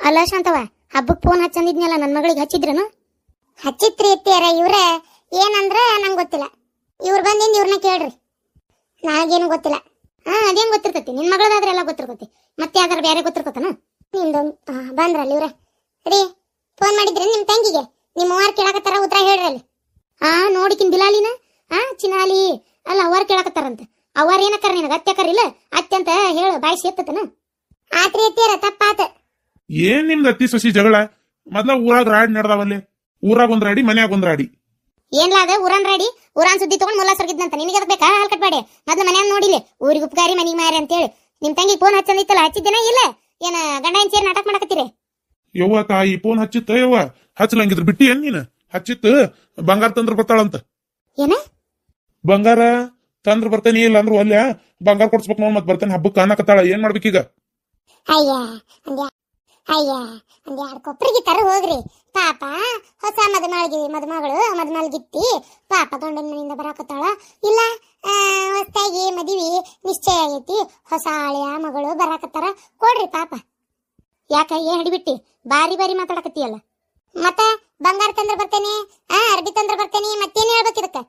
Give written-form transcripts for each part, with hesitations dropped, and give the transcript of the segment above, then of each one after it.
ಅಲ್ಲ ಶಾಂತವ, ಹಬ್ಬಕ್ ಫೋನ್ ಹಚ್ಚಂದಿದ್ನಲ್ಲ, ನನ್ ಮಗಳಿಗೆ ಹಚ್ಚಿದ್ರನು? ಹಚ್ಚಿತ್ರಿ ಇರ್ತೀಯಾರ. ಇವ್ರ ಏನಂದ್ರ ನಂಗೆ ಗೊತ್ತಿಲ್ಲ. ಇವ್ರು ಬಂದಿಂದ ಇವ್ರನ್ನ ಕೇಳ್ರಿ, ನನಗೇನು ಗೊತ್ತಿಲ್ಲ. ಅದೇನ್ ಗೊತ್ತಿರ್ತೈತಿ, ನಿನ್ ಮಗಳದಾದ್ರೆ ಎಲ್ಲ ಗೊತ್ತಿರ್ತೈತಿ, ಮತ್ತೆ ಯಾವ್ದಾರ ಬೇರೆ ಗೊತ್ತಿರ್ತತನ? ನಿಮ್ದೊಂದು ಬಂದ್ರಲ್ಲ ಇವ್ರ. ರೀ, ಫೋನ್ ಮಾಡಿದ್ರಿ ನಿಮ್ ತಂಗಿಗೆ? ನಿಮ್ ಅವ್ವಾರ್ ಕೇಳಾಕತ್ತಾರ, ಉತ್ತರ ಹೇಳ್ರಿ ಅಲ್ಲಿ. ನೋಡಿಕಿನ್ ಬಿಲಾಲಿನ ಚಿನಾಲಿ ಅಲ್ಲ, ಅವ್ವಾರ ಕೇಳಾಕತ್ತಾರಂತ. ಅವ್ವಾರ ಏನಕ್ಕಾರ ನಿನಗ? ಅತ್ತೆಕರಿಲ್ಲ ಅತ್ತೆ ಅಂತ ಹೇಳ, ಬಾಯಿ ಸೇರ್ತತನ? ಆತ್ರಿ ಎತ್ತೀರ, ತಪ್ಪಾತ. ಏನ್ ನಿಮ್ದು ಅತ್ತಿ ಸೊಸಿ ಜಗಳ? ಮೊದ್ಲ ಊರಾಗ ರಾಡಿ ನಡ್ದಾವಲ್ಲಿ, ಊರಾಗ ಒಂದ್ ರಾಡಿ, ಮನ್ಯಾಗ ಒಂದ್ ರಾಡಿ. ಏನ್ಲ ಅದ ಊರನ್ ರಾಡಿ? ಊರಾನ್ ಸುದ್ದಿ ತಗೊಂಡ್ ಮುಲ್ಲ ಸರ್ಗಿದ್ನಂತ ನಿನಗೆ ಅದಕ್ ಬೇಕಾ? ಹಾಲ್ ಕಟ್ಬೇಡಿ, ಮೊದ್ಲ ಮನ್ಯಾಗ ನೋಡಿಲಿ, ಊರಿಗೆ ಉಪಕಾರಿ ಮನಿಗ್ ಮಾರಿ ಅಂತೇಳಿ. ನಿಮ್ ತಂಗಿ ಫೋನ್ ಹಚ್ಚಂದಿತ್ತಲ್ಲ, ಹಚ್ಚಿದ್ದೇನ ಇಲ್ಲ? ಏನ ಗಂಡ ಏನ್ ಸೇರಿ ನಾಟಕ ಮಾಡಕತ್ತೀರಿ? ಯವ್ವ ತಾಯಿ ಫೋನ್ ಹಚ್ಚಿತ್ತ, ಯವ್ವ ಹಚ್ಚಲಂಗಿದ್ರ ಬಿಟ್ಟಿ ಏನ್ ನೀನ್? ಹಚ್ಚಿತ್ತು, ಬಂಗಾರ ತಂದ್ರ ಬರ್ತಾಳಂತ. ಏನ ಬಂಗಾರ ತಂದ್ರ ಬರ್ತೇನೆ, ಇಲ್ಲ ಅಂದ್ರು ಅಲ್ಯ ಬಂಗಾರ ಕೊಡ್ಸ್ಬೇಕು ನೋಡ್, ಮತ್ ಬರ್ತೇನೆ ಹಬ್ಬಕ್ಕೆ ಅನ್ನಕತ್ತಾಳ. ಏನ್ ಮಾಡ್ಬೇಕೀಗ? ಅಯ್ಯ ಒಂದ್ ಕೊಪ್ರಿಗೆ ತರ ಹೋಗ್ರಿ ಪಾಪ. ಹೊಸ ಮದುಮಗಳು ಪಾಪ ಗಂಡನ ಮನೆಯಿಂದ ಬರಾಕತ್ತಾಳ. ಇಲ್ಲ ಹೊಸದಾಗಿ ಮದುವೆ ನಿಶ್ಚಯ ಆಗೈತಿ, ಹೊಸ ಹಳೆಯ ಮಗಳು ಬರಾಕತ್ತಾರ, ಕೊಡ್ರಿ ಪಾಪ. ಯಾಕ ಏನ್ ಹಿಡಿಬಿಟ್ಟಿ ಬಾರಿ ಬಾರಿ ಮಾತಾಡಕತ್ತೀಯಲ್ಲ? ಮತ್ತ ಬಂಗಾರ ತಂದ್ರ ಬರ್ತೇನೆ, ಅರ್ಬಿ ತಂದ್ರ ಬರ್ತೇನೆ, ಮತ್ತೇನ್ ಹೇಳ್ಬೇಕು ಇದಕ್ಕ?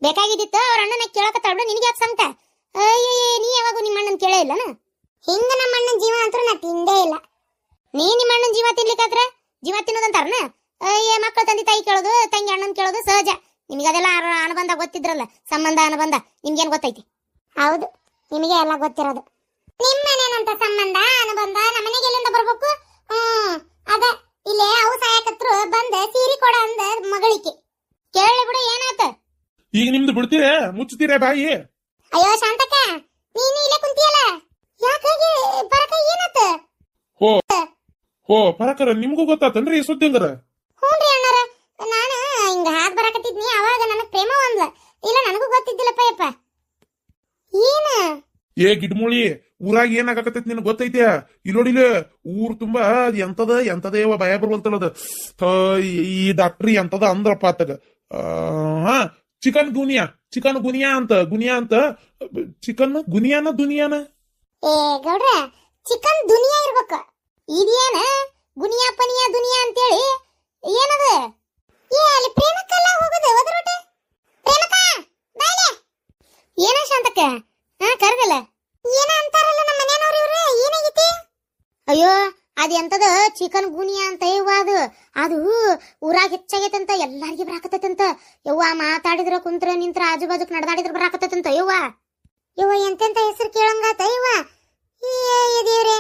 ಬೇಕಾಗಿದ್ದಿತ್ತು ಅವ್ರ ಅಣ್ಣನ ಕೇಳಕತ್ತಾಳ, ನಿನಗೆ ಯಾಕೆ ಸಂಕಟ? ನೀ ಯಾವಾಗೂ ನಿಮ್ಮ ಅಣ್ಣನ್ ಕೇಳೇ ಇಲ್ಲನ? ಹಿಂಗ ನಮ್ಮ ಅಣ್ಣನ ಜೀವ ಅಂತೂ ನಾ ತಿಂದೇ ಇಲ್ಲ. ನೀ ನಿಮ್ಮ ಅಣ್ಣನ ಜೀವ ತಿನ್ಲಿಕ್ಕಾದ್ರ ಜೀವ ತಿನ್ನೋದಂತಾರನ? ಮಕ್ಕಳ ತಂದೆ ತಾಯಿ ಕೇಳೋದು, ತಂಗಿ ಅಣ್ಣನ್ ಕೇಳೋದು ಸಹಜ. ನಿಮ್ಗದೆಲ್ಲ ಅನುಬಂಧ ಗೊತ್ತಿದ್ರಲ್ಲ, ಸಂಬಂಧ ಅನುಬಂಧ ನಿಮ್ಗೇನ್ ಗೊತ್ತೈತಿ? ಹೌದು, ನಿಮಗೆ ಎಲ್ಲ ಗೊತ್ತಿರೋದು. ನಿಮ್ಮನೇನಂತ ಸಂಬಂಧ ಅನುಬಂಧ ನಮ್ಮನೆಗೆ ಎಲ್ಲಿಂದ ಬರ್ಬೇಕು? ಅದ ಇಲ್ಲೇ ಅವು ಸಾಯಕತ್ರು ಬಂದ ಸೀರಿ ಕೊಡ ಅಂದ ಮಗಳಿಕೆ. ಕೇಳಲಿ ಬಿಡು, ಏನಾತ? ಈಗ ನಿಮ್ದು ಬಿಡ್ತೀರ, ಮುಚ್ಚುತ್ತೀರ ಬಾಯಿ? ಅಯ್ಯೋ ಶಾಂತಕ್ಕ, ನೀನು ಇಲ್ಲೇ ಕುಂತಿಯಲ್ಲ, ಯಾಕಾಗಿ ಬರಕ ಏನಾತ? ಹೋ ಪರಕರ, ನಿಮ್ಗೂ ಗೊತ್ತಾತನ್ರಿ ಈ ಸುದ್ದಿ ಹಂಗಾರ? ಹ್ಞೂನ್ರಿ ಅಣ್ಣಾರ, ನಾನು ಹಿಂಗ ಹಾದ್ ಬರಾಕತ್ತಿದ್ನಿ, ಅವಾಗ ನನಗ್ ಪ್ರೇಮ ಅಂದ್ಲ. ಇಲ್ಲ ನನಗೂ ಗೊತ್ತಿದ್ದಿಲ್ಲಪ್ಪ ಯಪ್ಪ. ಏನ ಏ ಗಿಡ್ಮುಳಿ, ಊರಾಗ ಏನಾಗಕತ್ತೈತಿ ನಿನ್ ಗೊತ್ತೈತ್ಯಾ? ಇಲ್ಲೋಡಿಲ್ಲ, ಊರ್ ತುಂಬಾ ಎಂತದೇವ ಭಯ ಬರುವಂತಲ್ಲದ. ಈ ಡಾಕ್ಟ್ರಿ ಎಂತದ ಅಂದ್ರಪ್ಪ ಆತಗ. ಚಿಕನ್ ಗುನಿಯಾ ಅಂತ ಚಿಕನ್ ದುನಿಯಾನ. ಏ ಗೌಡ್ರ, ಚಿಕನ್ ದುನಿಯಾ ಇರ್ಬೇಕ. ಇದೇನ ಗುನಿಯಾ ಪನಿಯಾ ದುನಿಯಾ ಅಂತೇಳಿ ಏನದ? ಅಲ್ಲಿ ಪ್ರೇಮಕ್ಕೆಲ್ಲ ಹೋಗುದು ಒದರೋಟ. ಪ್ರೇಮಕ ಬಾಯ್ಲೆ. ಏನ ಶಾಂತಕ್ಕ? ಕರ್ಗಲ್ಲ ಏನ ಅಂತಾರಲ್ಲ ನಮ್ಮ ಮನೆಯವ್ರು, ಇವ್ರು ಏನಾಗೈತಿ? ಅಯ್ಯೋ, ಅದ್ ಎಂತದ ಚಿಕನ್ ಗುನಿಯಾ ಅಂತ ಯವ್ವ. ಅದು ಊರಾಗ ಹೆಚ್ಚಾಗೈತಂತ, ಎಲ್ಲಾರ್ಗಿ ಬರಾಕತ್ತಂತ ಯವ್ವ. ಮಾತಾಡಿದ್ರ ಕುಂತ್ರ ನಿಂತ್ರ ಆಜು ಬಾಜುಕ್ ನಡ್ದಾಡಿದ್ರ ಬರಾಕತ್ತಂತ ಯವ್ವ. ಎಂತೆಂತ ಹೆಸರು ಕೇಳಂಗಾತ ಯವ್ವ. ದೇವ್ರೆ,